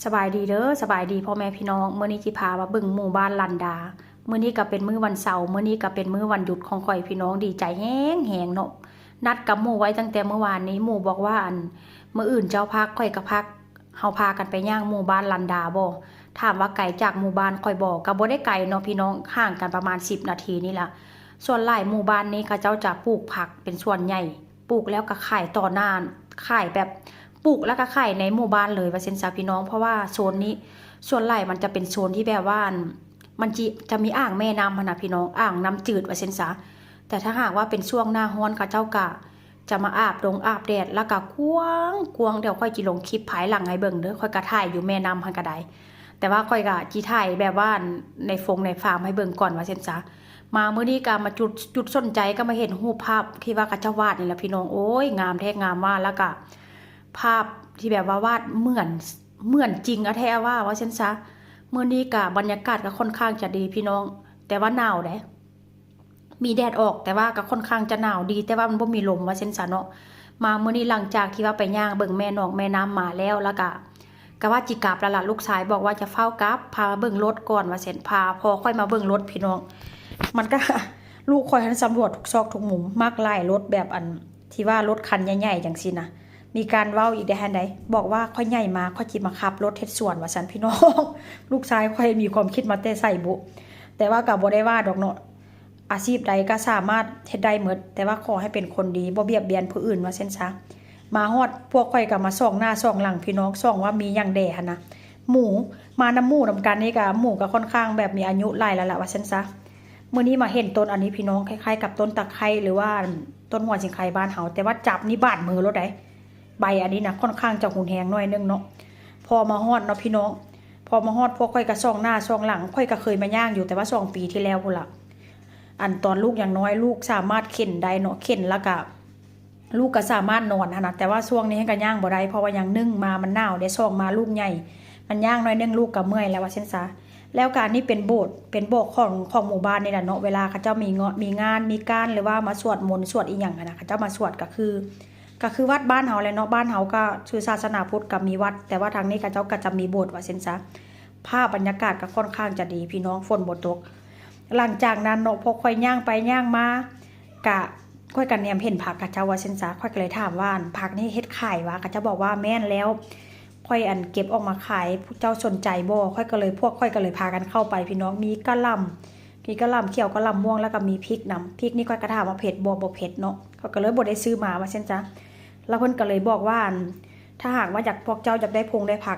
สบายดีเด้อสบายดีพ่อแม่พี่น้องมื้อนี้จิพามาเบิ่งหมู่บ้านลันดามื้อนี้ก็เป็นมื้อวันเสาร์มื้อนี้ก็เป็นมื้อวันหยุดของข่อยพี่น้องดีใจแฮงเนาะนัดกับหมู่ไว้ตั้งแต่เมื่อวานนี้หมู่บอกว่ามื้ออื่นเจ้าพักข่อยก็พักเฮาพากันไปย่างหมู่บ้านลันดาบ่ถามว่าไกลจากหมู่บ้านข่อยบ่ก็บ่ได้ไกลเนาะพี่น้องห่างกันประมาณ10นาทีนี่ล่ะส่วนหลายหมู่บ้านนี้เขาเจ้าจะปลูกผักเป็นส่วนใหญ่ปลูกแล้วก็ขายต่อหน้าขายแบบปลูกแล้วก็ขายในหมู่บ้านเลยว่าเช่นซะพี่น้องเพราะว่าโซนนี้ส่วนใหญ่มันจะเป็นโซนที่แบบว่ามันจะมีอ่างแม่น้ำนะพี่น้องอ่างน้ำจืดว่าเช่นซะแต่ถ้าหากว่าเป็นช่วงหน้าร้อนเขาเจ้าก็จะมาอาบแดดแล้วก็กวางเดี๋ยวค่อยจิลงคลิปภายหลังให้เบิ่งเด้อค่อยกระถ่ายอยู่แม่น้ำหันกระไดแต่ว่าค่อยก็จิถ่ายแบบว่าในฟาร์มให้เบิ่งก่อนว่าเช่นซะมาเมื่อนี้ก็มาจุดสนใจก็มาเห็นรูปภาพที่ว่ากระเจ้าวาดนี่แหละพี่น้องโอ้ยงามแท้งามมากแล้วก็ภาพที่แบบว่าวาดเหมือนจริงอะแท้ว่าเช่นซะเมื่อนี้ก็บรรยากาศก็ค่อนข้างจะดีพี่น้อง แต่ว่าหนาวเด้มีแดดออกแต่ว่าก็ค่อนข้างจะหนาวดี แต่ว่ามันบ่มีลมว่าเช่นซะเนาะมาเมื่อนี้หลังจากที่ว่าไปย่างเบิ่งแม่นอกแม่น้ำมาแล้วก็ว่าจิกลับแล้วล่ะลูกชายบอกว่าจะเฝ้ากลับพาเบิ่งรถก่อนว่าเช่นพาพอค่อยมาเบิ่งรถพี่น้องมันก็ ลูกคอยทันสำรวจทุกซอกทุกมุมมากไล่รถแบบที่ว่ารถคันใหญ่ๆอย่างสินะมีการเว้าอีกได้แฮนใดบอกว่าค่อยใหญ่มาค่อยจิมาขับรถเฮ็ดสวนว่าซั่นพี่น้อง ลูกชายค่อยมีความคิดมาแต่ใส่บุแต่ว่าก็บ่ได้ว่าดอกเนาะอาชีพใดก็สามารถเฮ็ดได้หมดแต่ว่าขอให้เป็นคนดีบ่เบียดเบียนผู้อื่นว่าเช่นซะมาฮอดพวกข่อยก็มาส่องหน้าส่องหลังพี่น้องส่องว่ามีหยังแด่หั่นนะหมูมาน้ำหมูนำกันนี่ก็หมูก็ค่อนข้างแบบมีอายุหลายแล้วล่ะว่าเช่นซะเมื่อนี้มาเห็นต้นอันนี้พี่น้องคล้ายๆกับต้นตะไคร้หรือว่าต้นหัวสิงไคบ้านเฮาแต่ว่าจับนี่บาดมือรถได้ใบอันนี้นะค่อนข้างจะหุนแหงหน่อยนึงเนาะพอมาฮอดเนาะพี่น้องพอมาฮอดพวกค่อยก็ส่องหน้าส่องหลังค่อยก็เคยมาย่างอยู่แต่ว่า2 ปีที่แล้วพุ่นล่ะตอนลูกอย่างน้อยลูกสามารถเข็นได้เนาะเข็นแล้วก็ลูกก็สามารถนอนนะแต่ว่าช่วงนี้ให้ก็ย่างบ่ได้เพราะว่ายังนึ่งมามันหนาวได้ส่องมาลูกใหญ่มันย่างน้อยนึงลูกก็เมื่อยแล้วว่าเช่นซะแล้วการนี้เป็นโบสถ์ของหมู่บ้านนี่แหละเนาะเวลาเขาเจ้ามีงานมีการหรือว่ามาสวดมนต์สวดอีหยังนะเขาเจ้ามาสวดก็คือวัดบ้านเฮาเลยเนาะบ้านเฮาก็ชื่อศาสนาพุทธก็มีวัดแต่ว่าทางนี้เขาเจ้าก็จะมีโบสถ์ว่าเช่นซะภาพบรรยากาศก็ค่อนข้างจะดีพี่น้องฝนบ่ตกหลังจากนั้นเนาะพอค่อยย่างไปย่างมากะค่อยกันแนมเห็นผักเขาเจ้าว่าเช่นซะค่อยก็เลยถามว่าผักนี่เฮ็ดขายวะเขาเจ้าบอกว่าแม่นแล้วค่อยเก็บออกมาขายผู้เจ้าสนใจบ่ค่อยก็เลยพากันเข้าไปพี่น้องมีกะหล่ำเขียวกะหล่ำม่วงแล้วก็มีพริกนำพริกนี่ค่อยก็ถามว่าเผ็ดบ่เผ็ดเนาะเขาก็เลยบ่ได้ซื้อมาว่าเช่นซะแล้วเพิ่นก็เลยบอกว่าถ้าหากว่าพวกเจ้าอยากได้พงได้ผัก